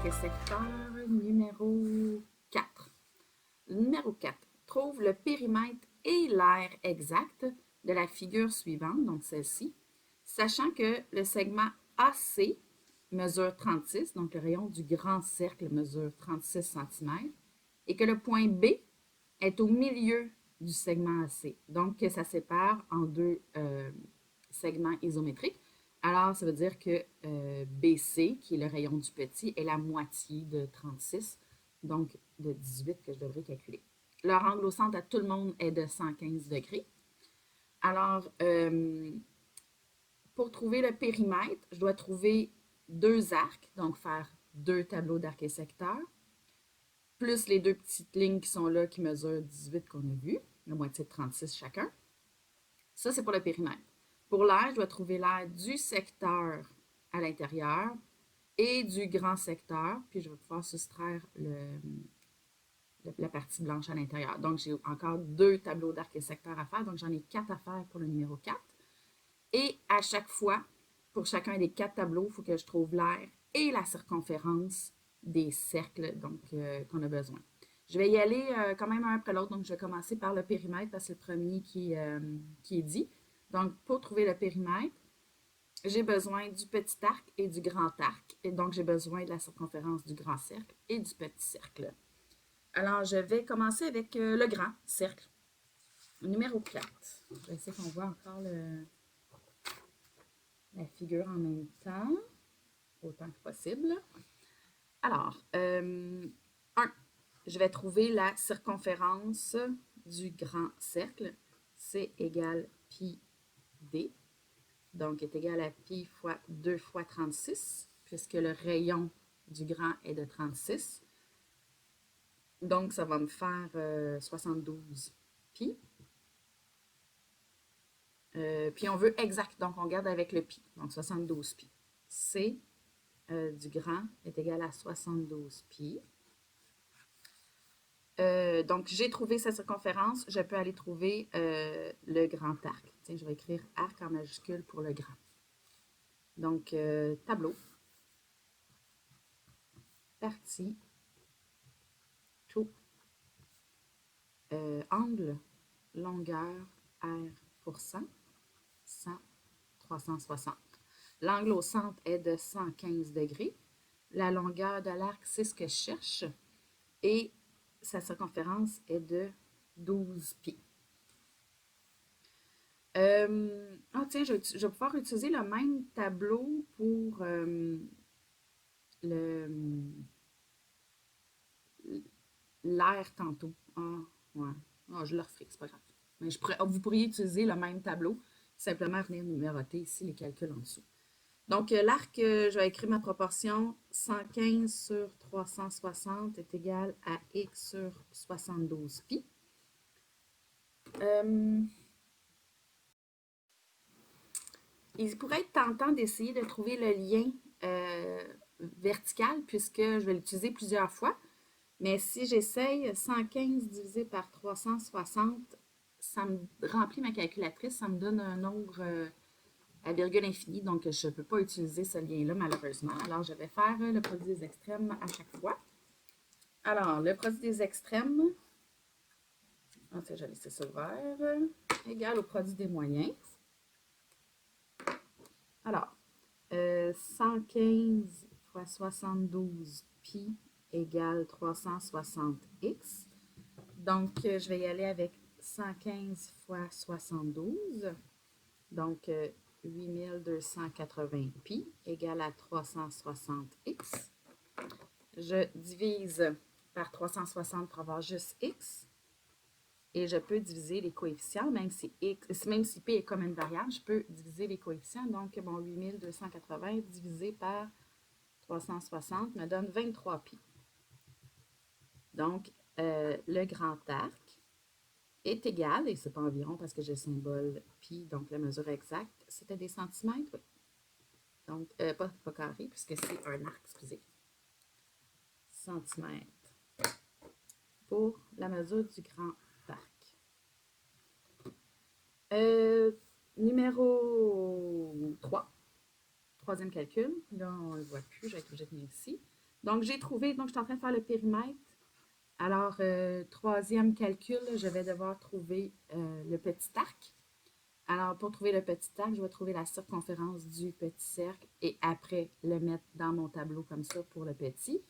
et secteur numéro 4. Numéro 4. Trouve le périmètre et l'aire exact de la figure suivante, donc celle-ci, sachant que le segment AC mesure 36, donc le rayon du grand cercle mesure 36 cm, et que le point B est au milieu du segment AC. Donc, ça sépare en deux segments isométriques. Alors, ça veut dire que BC, qui est le rayon du petit, est la moitié de 36, donc de 18 que je devrais calculer. Leur angle au centre à tout le monde est de 115 degrés. Alors, pour trouver le périmètre, je dois trouver deux arcs, donc faire deux tableaux d'arc et secteur, plus les deux petites lignes qui sont là, qui mesurent 18 qu'on a vu, la moitié de 36 chacun. Ça, c'est pour le périmètre. Pour l'aire, je dois trouver l'aire du secteur à l'intérieur et du grand secteur, puis je vais pouvoir soustraire la partie blanche à l'intérieur. Donc, j'ai encore deux tableaux d'arc et secteur à faire, donc j'en ai 4 à faire pour le numéro 4. Et à chaque fois, pour chacun des 4 tableaux, il faut que je trouve l'aire et la circonférence des cercles qu'on a besoin. Je vais y aller quand même un après l'autre, donc je vais commencer par le périmètre parce que c'est le premier qui est dit. Donc, pour trouver le périmètre, j'ai besoin du petit arc et du grand arc. Et donc, j'ai besoin de la circonférence du grand cercle et du petit cercle. Alors, je vais commencer avec le grand cercle. Numéro 4. Je vais essayer qu'on voit encore la figure en même temps, autant que possible. Alors, 1. Je vais trouver la circonférence du grand cercle. C égale pi d. Donc, est égal à pi fois 2 fois 36, puisque le rayon du grand est de 36. Donc, ça va me faire 72 pi. Puis, on veut exact, donc on garde avec le pi. Donc, 72 pi. C du grand est égal à 72 pi. Donc, j'ai trouvé sa circonférence. Je peux aller trouver le grand arc. Tiens, je vais écrire arc en majuscule pour le grand. Donc, tableau, partie, tout, angle, longueur, R pour 100, 100, 360. L'angle au centre est de 115 degrés. La longueur de l'arc, c'est ce que je cherche. Et sa circonférence est de 12 pi. Tiens, je vais pouvoir utiliser le même tableau pour l'air tantôt. Ah, ouais. Ah, je le referai, c'est pas grave. Mais vous pourriez utiliser le même tableau, simplement venir numéroter ici les calculs en dessous. Donc, l'arc, je vais écrire ma proportion. 115 sur 360 est égal à x sur 72 pi. Il pourrait être tentant d'essayer de trouver le lien vertical, puisque je vais l'utiliser plusieurs fois. Mais si j'essaye 115 divisé par 360, ça me remplit ma calculatrice, ça me donne un nombre à virgule infinie, donc je ne peux pas utiliser ce lien-là malheureusement. Alors, je vais faire le produit des extrêmes à chaque fois. Alors, le produit des extrêmes, je vais laisser ça ouvert, égal au produit des moyens. Alors, 115 fois 72 pi égale 360x. Donc, je vais y aller avec 115 fois 72. Donc, 8280 pi égale à 360x. Je divise par 360 pour avoir juste x. Et je peux diviser les coefficients, même si P est comme une variable, je peux diviser les coefficients. Donc, bon, 8280 divisé par 360 me donne 23 pi. Donc, le grand arc est égal, et c'est pas environ parce que j'ai le symbole pi, donc la mesure exacte, c'était des centimètres, oui. Donc, pas carré, puisque c'est un arc, excusez. Centimètres pour la mesure du grand arc. Numéro 3. Troisième calcul. Là, on ne le voit plus, je vais être obligée de venir ici. Donc, j'ai trouvé, donc je suis en train de faire le périmètre. Alors, troisième calcul, je vais devoir trouver le petit arc. Alors, pour trouver le petit arc, je vais trouver la circonférence du petit cercle et après le mettre dans mon tableau comme ça pour le petit.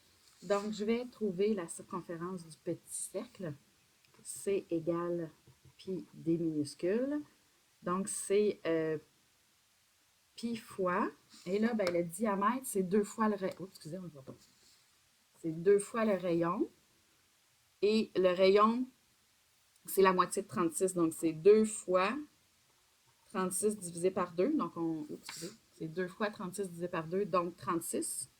Donc, je vais trouver la circonférence du petit cercle. C égale pi d minuscule. Donc, c'est pi fois. Et là, ben, le diamètre, c'est 2 fois le rayon. Oh, excusez, on ne voit pas. C'est 2 fois le rayon. Et le rayon, c'est la moitié de 36. Donc, c'est 2 fois 36 divisé par 2. Donc, c'est 2 fois 36 divisé par 2, donc 36.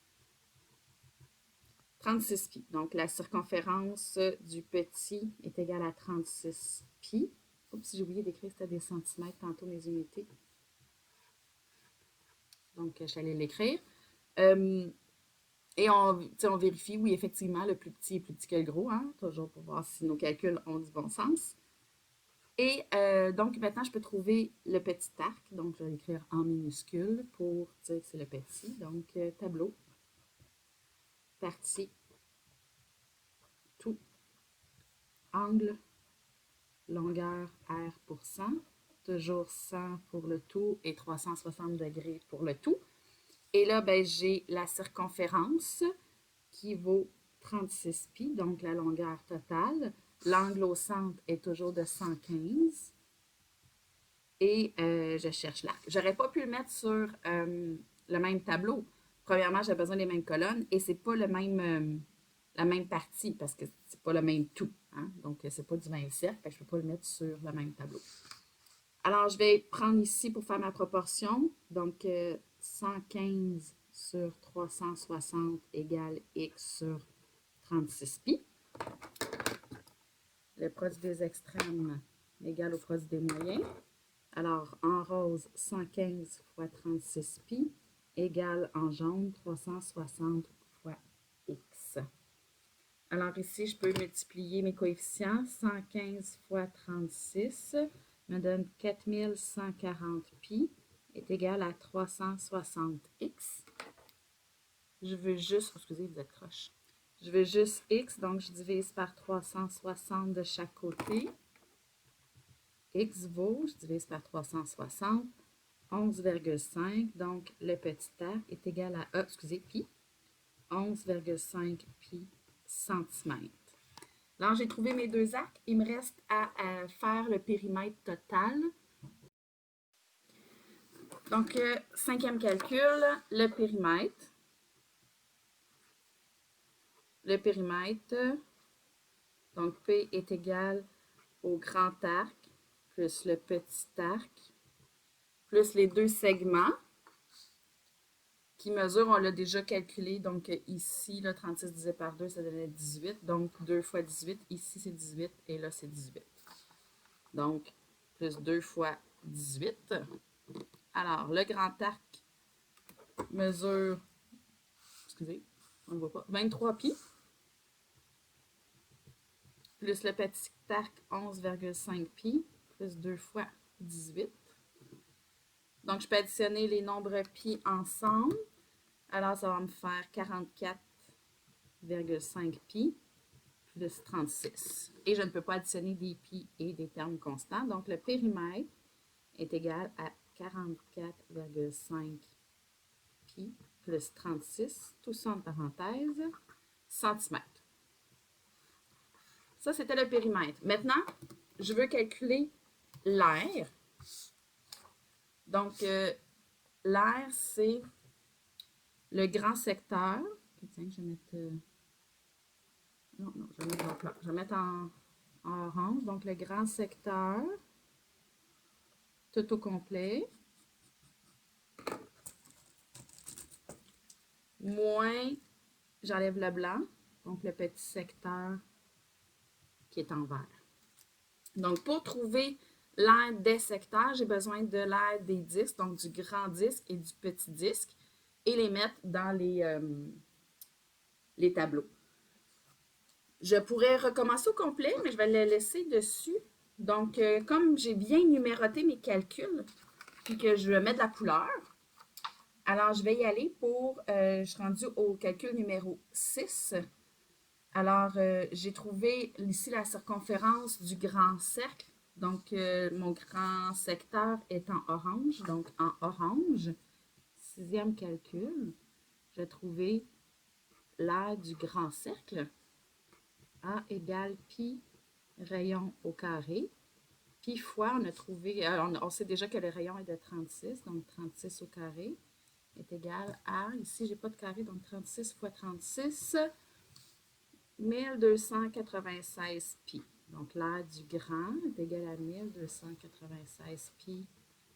36 pi. Donc, la circonférence du petit est égale à 36 pi. Oups, j'ai oublié d'écrire, c'était des centimètres tantôt, mes unités. Donc, je suis allée l'écrire. Et on vérifie, oui, effectivement, le plus petit est plus petit que le gros, hein, toujours pour voir si nos calculs ont du bon sens. Et donc, maintenant, je peux trouver le petit arc. Donc, je vais l'écrire en minuscule pour dire que c'est le petit. Donc, tableau, partie, tout, angle, longueur R pour 100, toujours 100 pour le tout et 360 degrés pour le tout. Et là, ben, j'ai la circonférence qui vaut 36 pi, donc la longueur totale. L'angle au centre est toujours de 115. Et je cherche l'arc. J'aurais pas pu le mettre sur le même tableau. Premièrement, j'ai besoin des mêmes colonnes et c'est pas la même partie parce que c'est pas le même tout. Hein? Donc, c'est pas du même cercle, je ne peux pas le mettre sur le même tableau. Alors, je vais prendre ici pour faire ma proportion. Donc, 115 sur 360 égale x sur 36 pi. Le produit des extrêmes égale au produit des moyens. Alors, en rose, 115 fois 36 pi égale en jaune 360 fois x. Alors ici, je peux multiplier mes coefficients. 115 fois 36 me donne 4140 pi est égal à 360x. Je veux juste, excusez, vous êtes croche. Je veux juste x, donc je divise par 360 de chaque côté. X vaut, je divise par 360, 11,5. Donc, le petit arc est égal à, pi, 11,5 pi centimètres. Alors, j'ai trouvé mes deux arcs. Il me reste à faire le périmètre total. Donc, cinquième calcul, le périmètre. Le périmètre, donc P est égal au grand arc plus le petit arc plus les deux segments qui mesurent, on l'a déjà calculé, donc ici, là, 36 divisé par 2, ça donnait 18, donc 2 fois 18, ici c'est 18 et là c'est 18. Donc, plus 2 fois 18. Alors, le grand arc mesure, excusez, on ne voit pas, 23 pi, plus le petit arc 11,5 pi, plus 2 fois 18. Donc, je peux additionner les nombres pi ensemble. Alors, ça va me faire 44,5 pi plus 36. Et je ne peux pas additionner des pi et des termes constants. Donc, le périmètre est égal à 44,5 pi plus 36, tout ça en parenthèse, centimètres. Ça, c'était le périmètre. Maintenant, je veux calculer l'aire. Donc, l'aire, c'est le grand secteur. Tiens, je vais mettre... non, je vais mettre en, je vais mettre en orange. Donc, le grand secteur, tout au complet, moins, j'enlève le blanc, donc le petit secteur qui est en vert. Donc, pour trouver l'aire des secteurs, j'ai besoin de l'aire des disques, donc du grand disque et du petit disque, et les mettre dans les tableaux. Je pourrais recommencer au complet, mais je vais le laisser dessus. Donc, comme j'ai bien numéroté mes calculs, puis que je vais mettre de la couleur, Alors, je vais y aller pour, je suis rendue au calcul numéro 6. Alors, j'ai trouvé ici la circonférence du grand cercle. Donc, mon grand secteur est en orange. Donc, en orange, sixième calcul, je vais trouver l'aire du grand cercle. A égale pi rayon au carré. Pi fois, on a trouvé, on sait déjà que le rayon est de 36, donc 36 au carré est égal à, ici, j'ai pas de carré, donc 36 fois 36, 1296 pi. Donc, l'aire du grand est égal à 1296 pi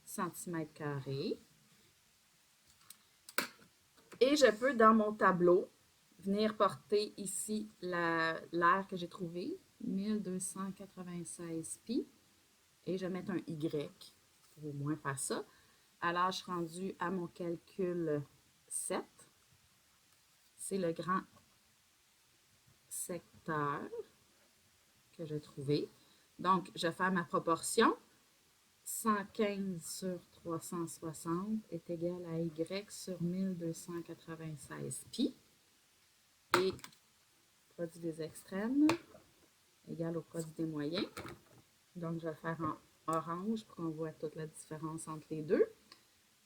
centimètres carrés. Et je peux, dans mon tableau, venir porter ici l'aire que j'ai trouvée, 1296 pi, et je vais mettre un Y pour au moins faire ça. Alors, je suis rendue à mon calcul 7. C'est le grand secteur que j'ai trouvé. Donc, je vais faire ma proportion. 115 sur 360 est égal à Y sur 1296 pi. Et produit des extrêmes égal au produit des moyens. Donc, je vais le faire en orange pour qu'on voit toute la différence entre les deux.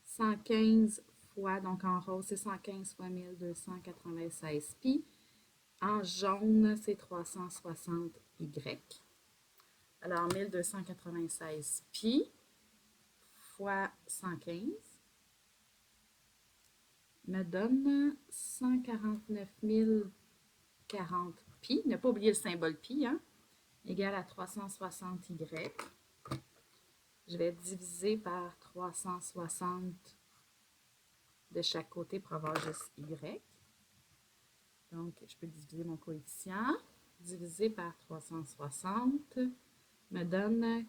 115 fois, donc en rose, c'est 115 fois 1296 pi. En jaune, c'est 360 Y. Alors, 1296 pi fois 115 me donne 149 040 pi. Ne pas oublier le symbole pi, hein? Égal à 360 Y. Je vais diviser par 360 de chaque côté pour avoir juste Y. Donc, je peux diviser mon coefficient. Divisé par 360 me donne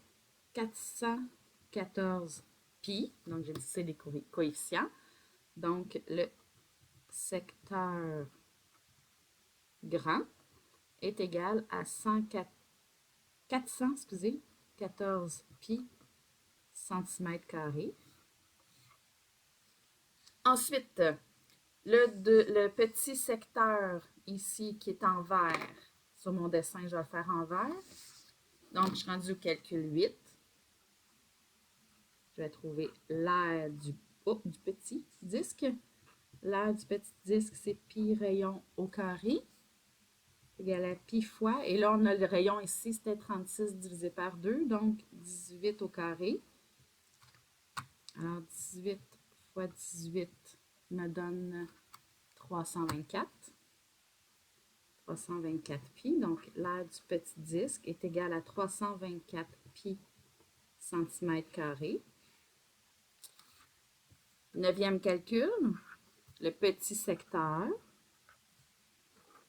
414 pi. Donc, j'ai dit c'est les coefficients. Donc, le secteur grand est égal à 414 pi centimètres carrés. Ensuite, le petit secteur ici qui est en vert, sur mon dessin, je vais le faire en vert. Donc, je suis rendue au calcul 8. Je vais trouver l'aire du petit disque. L'aire du petit disque, c'est pi rayon au carré égal à pi fois. Et là, on a le rayon ici, c'était 36 divisé par 2, donc 18 au carré. Alors, 18 fois 18 me donne 324. 324 pi. Donc, l'aire du petit disque est égal à 324 pi centimètres carrés. Neuvième calcul, le petit secteur.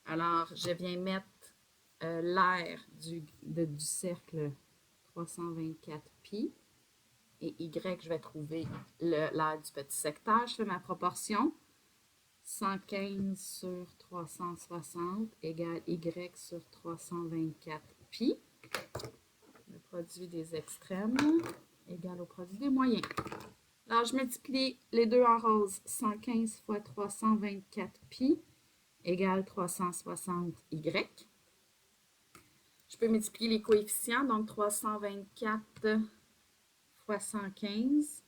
Alors, je viens mettre l'aire du cercle 324 pi et Y, je vais trouver l'aire du petit secteur. Je fais ma proportion. 115 sur 360 égale Y sur 324 pi. Le produit des extrêmes égale au produit des moyens. Alors, je multiplie les deux en rose. 115 fois 324 pi égale 360 Y. Je peux multiplier les coefficients. Donc, 324 fois 115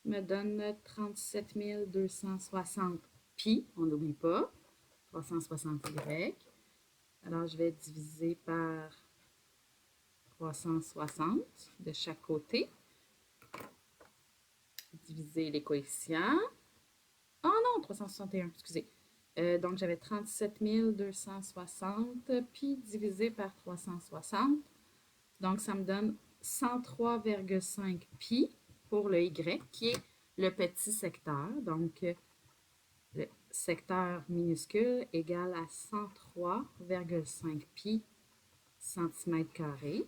me donne 37 260 pi. On n'oublie pas. 360 Y. Alors, je vais diviser par 360 de chaque côté. Diviser les coefficients. Oh non, 361, excusez. Donc, j'avais 37 260 pi divisé par 360. Donc, ça me donne 103,5 pi pour le Y, qui est le petit secteur. Donc, le secteur minuscule égale à 103,5 pi centimètres carrés.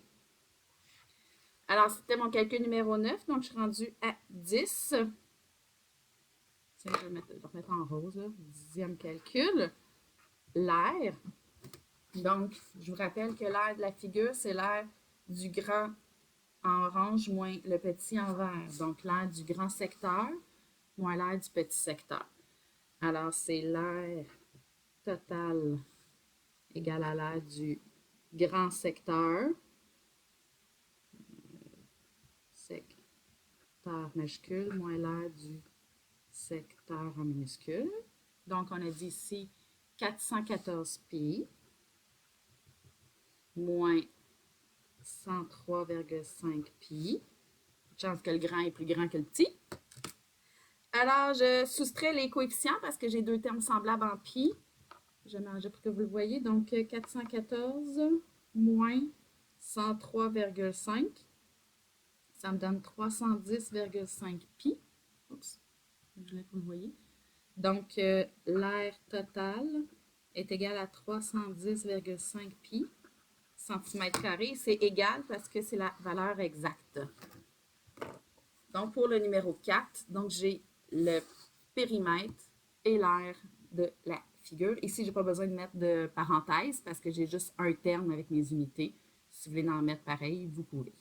Alors, c'était mon calcul numéro 9. Donc, je suis rendue à 10. Tiens, je vais le remettre en rose. Là. 10e calcul. L'aire. Donc, je vous rappelle que l'aire de la figure, c'est l'aire du grand en orange moins le petit en vert. Donc, l'aire du grand secteur moins l'air du petit secteur. Alors, c'est l'air total égal à l'air du grand secteur. Secteur majuscule moins l'air du secteur en minuscule. Donc, on a dit ici 414 pi moins 103,5 pi. Chance que le grand est plus grand que le petit. Alors, je soustrais les coefficients parce que j'ai deux termes semblables en pi. Je m'arrange pour que vous le voyez. Donc, 414 moins 103,5. Ça me donne 310,5 pi. Oups, je voulais que vous le voyez. Donc, l'air total est égal à 310,5 pi centimètres carrés. C'est égal parce que c'est la valeur exacte. Donc, pour le numéro 4, donc j'ai le périmètre et l'aire de la figure. Ici, je n'ai pas besoin de mettre de parenthèse parce que j'ai juste un terme avec mes unités. Si vous voulez en mettre pareil, vous pouvez.